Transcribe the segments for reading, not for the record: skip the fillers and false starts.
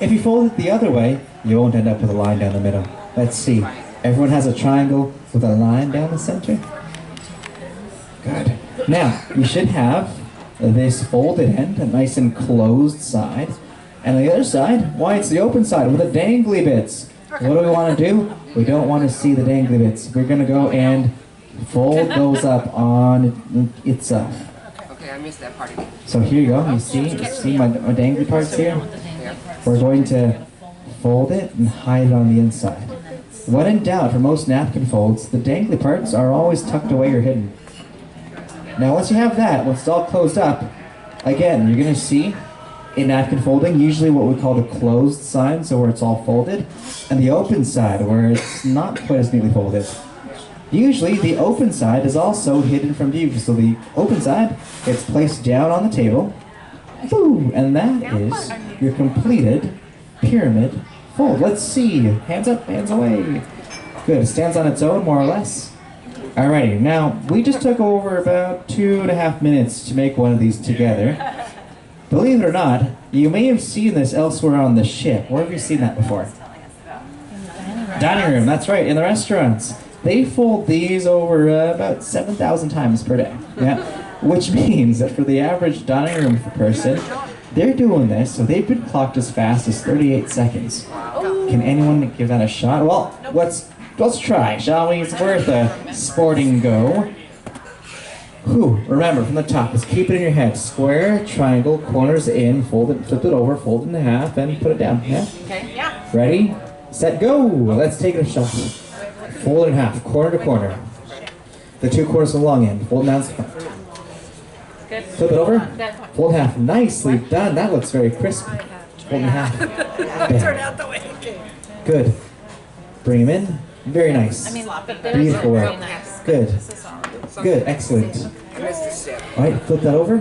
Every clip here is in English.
If you fold it the other way, you won't end up with a line down the middle. Let's see. Everyone has a triangle with a line down the center? Good. Now, you should have this folded end, a nice and closed side. And the other side, why, it's the open side with the dangly bits. What do we want to do? We don't want to see the dangly bits. We're going to go and fold those up on itself. Okay, I missed that part again. So here you go. You see my dangly parts here? We're going to fold it and hide it on the inside. When in doubt, for most napkin folds, the dangly parts are always tucked away or hidden. Now once you have that, once it's all closed up, again, you're going to see in napkin folding, usually what we call the closed side, so where it's all folded, and the open side, where it's not quite as neatly folded. Usually, the open side is also hidden from view, so the open side gets placed down on the table, boom, and that is your completed pyramid fold. Let's see, hands up, hands away. Good, it stands on its own, more or less. Alrighty, now, we just took over about 2.5 minutes to make one of these together. Believe it or not, you may have seen this elsewhere on the ship. Where have you seen that before? Dining room, that's right, in the restaurants. They fold these over about 7,000 times per day. Yeah, which means that for the average dining room person, they're doing this, so they've been clocked as fast as 38 seconds. Can anyone give that a shot? Well, let's try, shall we? It's worth a sporting go. Remember, from the top, just keep it in your head. Square, triangle, corners in, fold it, flip it over, fold it in half, and put it down. Yeah? Okay, yeah. Ready, set, go! Let's take it a shot. Fold it in half, corner to corner. The two corners on the long end. Fold it down. Good. Flip it over, fold in half. Nicely done. That looks very crisp. Fold in half. Turn out the way it came. Good. Bring them in. Very nice. I mean, beautiful work. Good. Good, excellent. I missed this step. Alright, flip that over.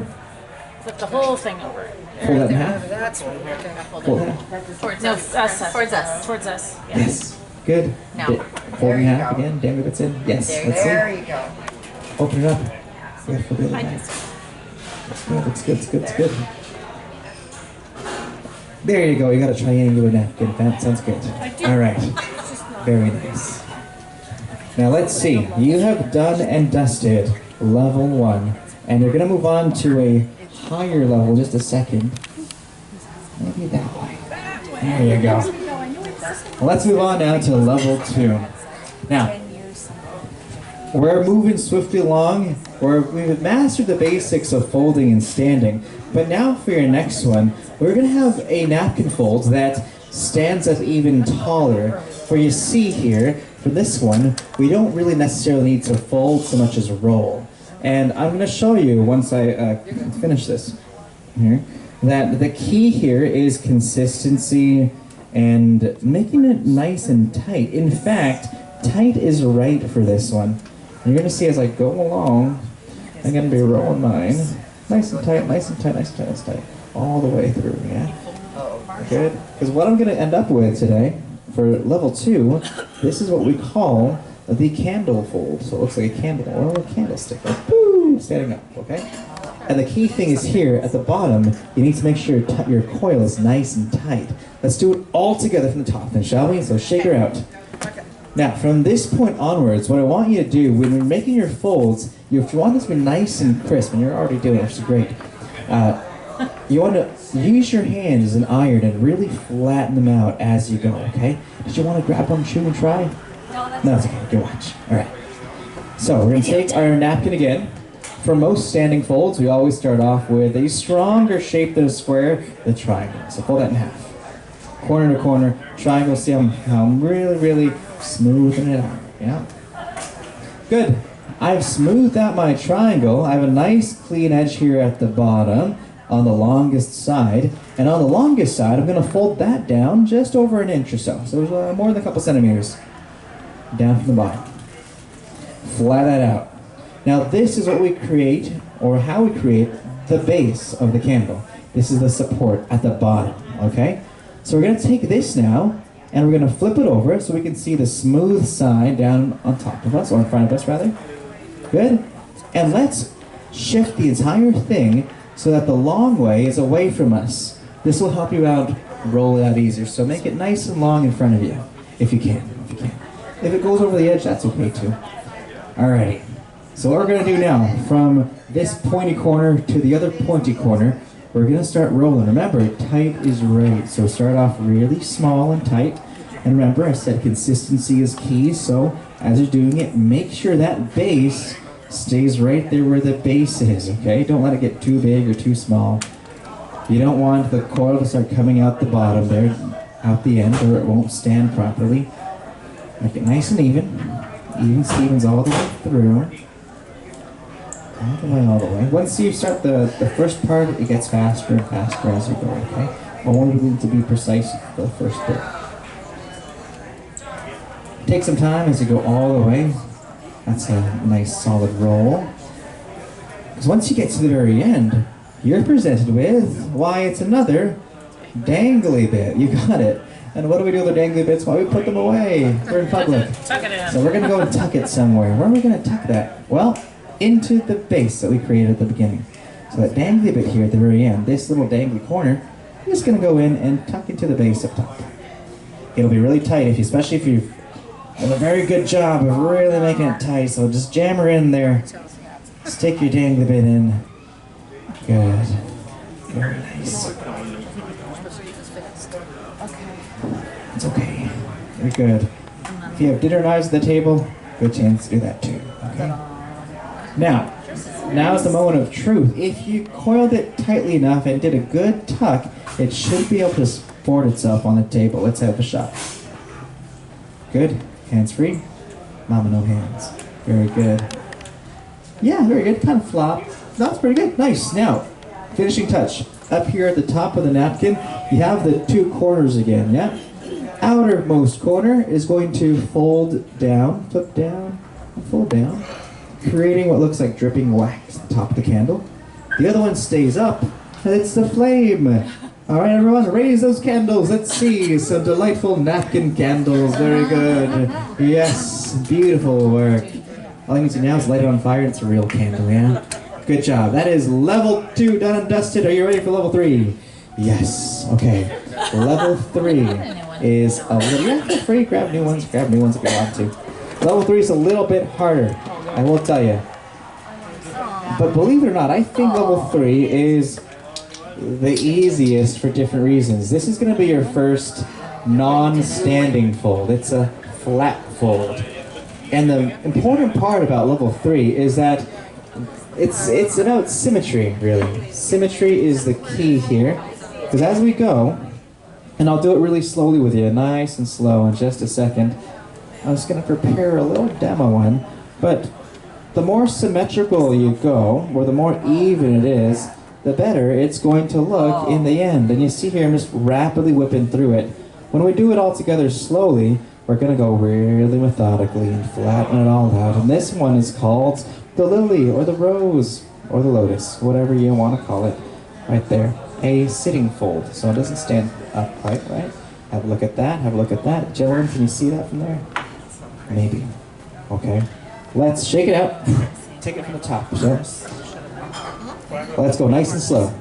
Flip the whole thing over. Fold that in half. That's one. Fold it in half. Towards us. Towards us. Towards us. Yeah. Yes. Good. Now. Fold in half again. Damn it's in. Yes. Let's There see. you go. Open it up. Yeah, flip it in half. It's good. It's good. It's good. It's good. There you go. You got a triangular napkin. That sounds good. Alright. Very nice. Now let's see. You have done and dusted level 1, and you're going to move on to a higher level in just a second. Maybe that way. There you go. Well, let's move on now to level 2. Now, we're moving swiftly along. We've mastered the basics of folding and standing, but now for your next one, we're going to have a napkin fold that stands up even taller. For you see here, for this one, we don't really necessarily need to fold so much as roll. And I'm going to show you, once I finish this here, that the key here is consistency and making it nice and tight. In fact, tight is right for this one. You're going to see as I go along, I'm going to be rolling mine nice and tight, nice and tight, nice and tight, nice and tight, all the way through, yeah? Good? Because what I'm going to end up with today, for level 2, this is what we call the candle fold. So it looks like a candle or a candlestick, like boom, standing up, okay? And the key thing is here at the bottom, you need to make sure your coil is nice and tight. Let's do it all together from the top then, shall we? So shake her out. Now, from this point onwards, what I want you to do, when you're making your folds, if you want this to be nice and crisp, and you're already doing it, which is great, you want to use your hands as an iron and really flatten them out as you go, okay? Did you want to grab one, chew, and try? No, it's okay. Good watch. All right. So we're going to take our napkin again. For most standing folds, we always start off with a stronger shape than a square, the triangle. So fold that in half. Corner to corner, triangle. See how I'm really, really smoothing it out. Yeah? Good. I've smoothed out my triangle. I have a nice clean edge here at the bottom on the longest side. And on the longest side, I'm going to fold that down just over an inch or so. So more than a couple centimeters down from the bottom. Flat that out. Now this is what we create, or how we create, the base of the candle. This is the support at the bottom, okay? So we're going to take this now, and we're going to flip it over so we can see the smooth side down on top of us, or in front of us rather. Good? And let's shift the entire thing so that the long way is away from us. This will help you out roll it out easier. So make it nice and long in front of you, if you can. If it goes over the edge, that's okay too. Alrighty. So what we're going to do now, from this pointy corner to the other pointy corner, we're going to start rolling. Remember, tight is right. So start off really small and tight. And remember, I said consistency is key. So as you're doing it, make sure that base stays right there where the base is, okay? Don't let it get too big or too small. You don't want the coil to start coming out the bottom there, out the end, or it won't stand properly. Make it nice and even. Even Stevens all the way through. All the way. Once you start the first part, it gets faster and faster as you go, okay? But we need to be precise for the first bit. Take some time as you go all the way. That's a nice solid roll. Because once you get to the very end, you're presented with, why, it's another dangly bit. You got it. And what do we do with the dangly bits? Why, we put them away. We're in public. Tuck it in. So we're going to go and tuck it somewhere. Where are we going to tuck that? Well, into the base that we created at the beginning. So that dangly bit here at the very end, this little dangly corner, you're just going to go in and tuck into the base up top. It'll be really tight, especially if you've done a very good job of really making it tight. So just jam her in there. Stick your dangly bit in. Good. Very nice. It's okay. Very good. If you have dinner knives at the table, good chance to do that too. Okay. Now's the moment of truth. If you coiled it tightly enough and did a good tuck, it should be able to support itself on the table. Let's have a shot. Good. Hands free. Mama, no hands. Very good. Yeah, very good. Kind of flop. That's pretty good. Nice. Now, finishing touch. Up here at the top of the napkin, you have the two corners again, yeah? Outermost corner is going to fold down, flip down, and fold down, creating what looks like dripping wax at the top of the candle. The other one stays up, and it's the flame. All right, everyone, raise those candles. Let's see, some delightful napkin candles. Very good. Yes, beautiful work. All I need to do now is light it on fire, and it's a real candle, yeah? Good job. That is level 2 done and dusted. Are you ready for level 3? Yes. Okay. Level 3 is a little... Yeah, feel free. Grab new ones if you want to. Level 3 is a little bit harder, I will tell you. But believe it or not, I think level 3 is the easiest for different reasons. This is going to be your first non-standing fold. It's a flat fold. And the important part about level 3 is that it's about symmetry, really. Symmetry is the key here. Because as we go, and I'll do it really slowly with you, nice and slow in just a second. I was going to prepare a little demo one, but the more symmetrical you go, or the more even it is, the better it's going to look in the end. And you see here, I'm just rapidly whipping through it. When we do it all together slowly, we're going to go really methodically and flatten it all out. And this one is called the lily, or the rose, or the lotus, whatever you want to call it, right there. A sitting fold, so it doesn't stand upright, right? Have a look at that, have a look at that. Gentlemen, can you see that from there? Maybe. Okay. Let's shake it out. Take it from the top, so. Let's go nice and slow.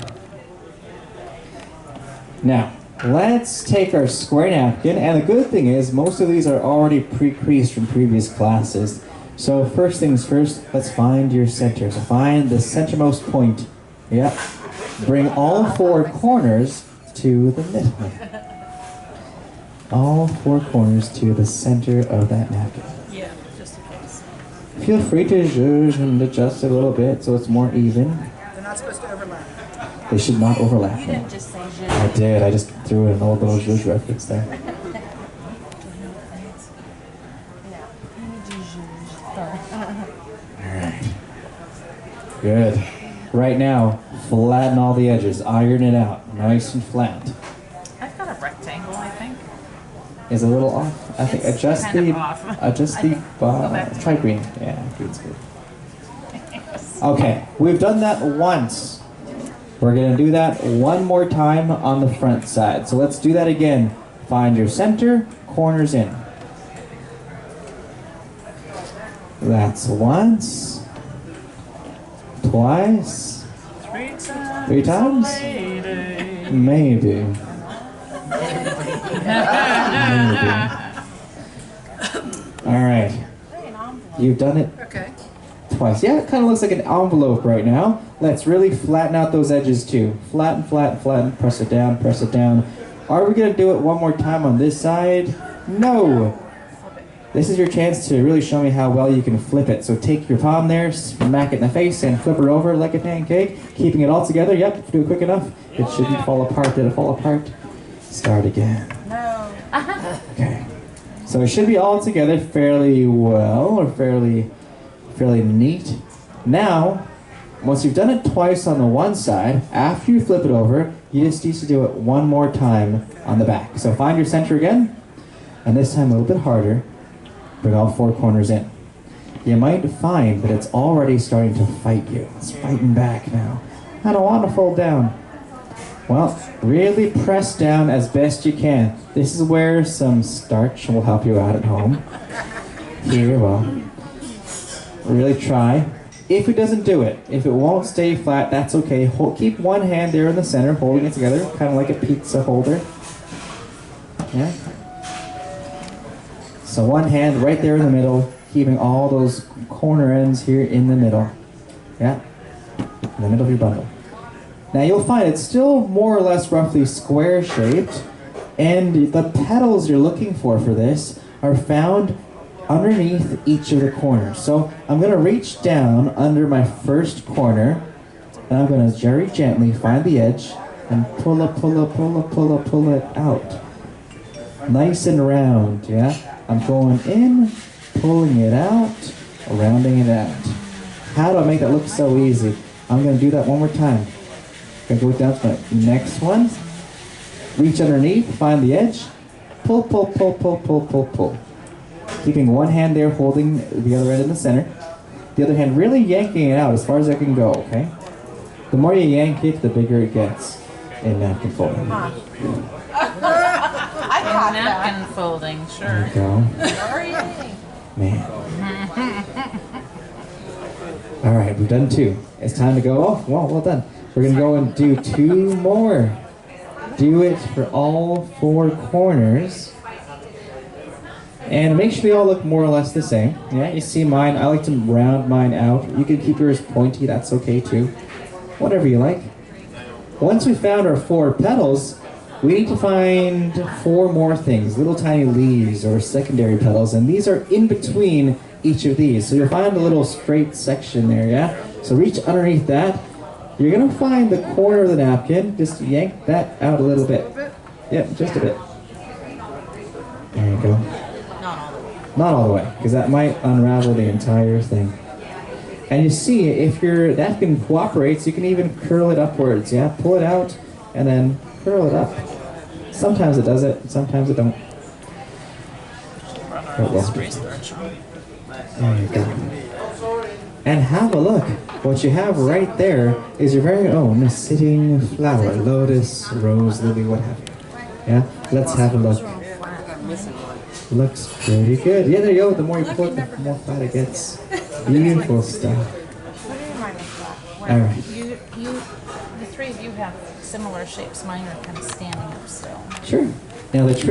Now, let's take our square napkin, and the good thing is, most of these are already pre-creased from previous classes. So first things first, let's find your center. So find the centermost point. Yep. Bring all 4 corners to the middle. All 4 corners to the center of that napkin. Yeah, just in case. Feel free to zhuzh and adjust it a little bit so it's more even. They're not supposed to overlap. They should not overlap. You didn't just say zhuzh. I did. I just threw in an old little zhuzh reference there. Alright. Good. Right now, flatten all the edges. Iron it out. Nice and flat. I've got a rectangle, I think. Is it a little off? I think It's adjust kind of the off. adjust the back to try green. Yeah, green's good. Okay, we've done that once. We're gonna do that one more time on the front side. So let's do that again. Find your center, corners in. That's once, twice, 3 times, maybe. All right. You've done it Okay. twice. Yeah, it kind of looks like an envelope right now. Let's really flatten out those edges too. Flatten, flatten, flatten. Press it down, press it down. Are we going to do it one more time on this side? No. This is your chance to really show me how well you can flip it. So take your palm there, smack it in the face, and flip it over like a pancake. Keeping it all together. Yep, do it quick enough. It shouldn't fall apart. Did it fall apart? Start again. No. Okay. So it should be all together fairly well, or fairly neat. Now, once you've done it twice on the one side, after you flip it over, you just need to do it one more time on the back. So find your center again, and this time a little bit harder. Bring all four corners in. You might find that it's already starting to fight you. It's fighting back now. I don't want to fold down. Well, really press down as best you can. This is where some starch will help you out at home. Here, well, really try. If it doesn't do it, if it won't stay flat, that's okay. Keep one hand there in the center, holding it together, kind of like a pizza holder. Yeah. So one hand right there in the middle, keeping all those corner ends here in the middle. Yeah, in the middle of your bundle. Now you'll find it's still more or less roughly square shaped, and the petals you're looking for this are found underneath each of the corners. So I'm going to reach down under my first corner, and I'm going to very gently find the edge and pull it out. Nice and round, yeah? I'm going in, pulling it out, rounding it out. How do I make that look so easy? I'm going to do that one more time. I'm going to go down to my next one. Reach underneath, find the edge, pull. Keeping one hand there, holding the other end in the center. The other hand really yanking it out as far as I can go, okay? The more you yank it, the bigger it gets in napkin folding. I caught napkin folding, sure. There you go. Man. All right, we've done two. It's time to go. Oh, well done. We're going to go and do two more. Do it for all four corners. And make sure they all look more or less the same. Yeah, you see mine. I like to round mine out. You can keep yours pointy. That's okay too. Whatever you like. Once we found our four petals, we need to find four more things. Little tiny leaves or secondary petals. And these are in between each of these. So you'll find a little straight section there, yeah? So reach underneath that. You're going to find the corner of the napkin. Just yank that out a little bit. Yep, just a bit. There you go. Not all the way, because that might unravel the entire thing. And you see, if your napkin cooperates, you can even curl it upwards. Yeah, pull it out and then curl it up. Sometimes it does it, sometimes it don't. There you go. And have a look. What you have right there is your very own sitting flower, lotus, rose, lily, what have you. Yeah, let's have a look. Looks pretty good. Yeah, there you go. The more you pull it, the more flat it gets. Beautiful stuff. All right. The three of you have similar shapes. Mine are kind of standing up still. Sure. Now the trick